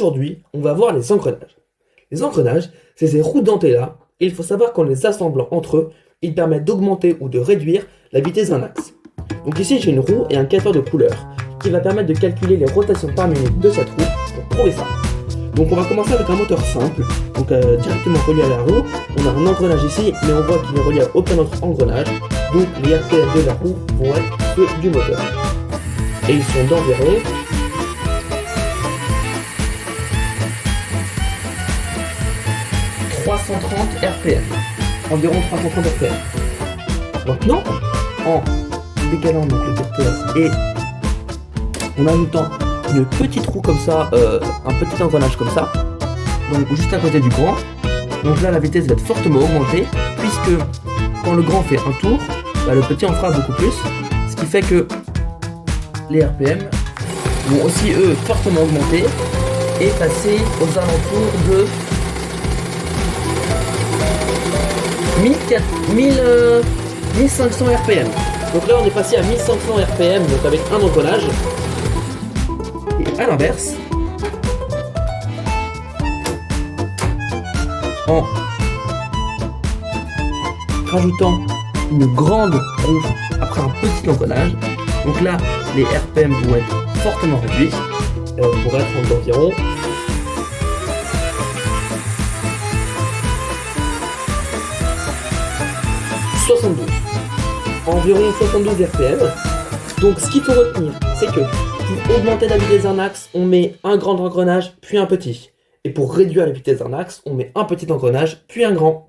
Aujourd'hui, on va voir les engrenages. Les engrenages, c'est ces roues dentées là, et il faut savoir qu'en les assemblant entre eux, ils permettent d'augmenter ou de réduire la vitesse d'un axe. Donc ici, j'ai une roue et un capteur de couleur qui va permettre de calculer les rotations par minute de cette roue pour prouver ça. Donc on va commencer avec un moteur simple, donc directement relié à la roue. On a un engrenage ici, mais on voit qu'il n'est relié à aucun autre engrenage, donc les RPM de la roue vont être ceux du moteur. Et ils sont d'environ 330 RPM. Environ 330 RPM. Maintenant, en décalant donc le capteur et en ajoutant une petite roue comme ça, un petit engrenage comme ça, donc juste à côté du grand, donc là la vitesse va être fortement augmentée, puisque quand le grand fait un tour, bah, le petit en fera beaucoup plus, ce qui fait que les RPM vont aussi eux fortement augmenter et passer aux alentours de 1500 RPM. Donc là on est passé à 1500 RPM, donc avec un engrenage. Et à l'inverse, en rajoutant une grande roue après un petit engrenage, donc là les RPM vont être fortement réduits pour être d'environ 72. Environ 72 RPM. Donc ce qu'il faut retenir, c'est que pour augmenter la vitesse d'un axe, on met un grand engrenage, puis un petit. Et pour réduire la vitesse d'un axe, on met un petit engrenage, puis un grand.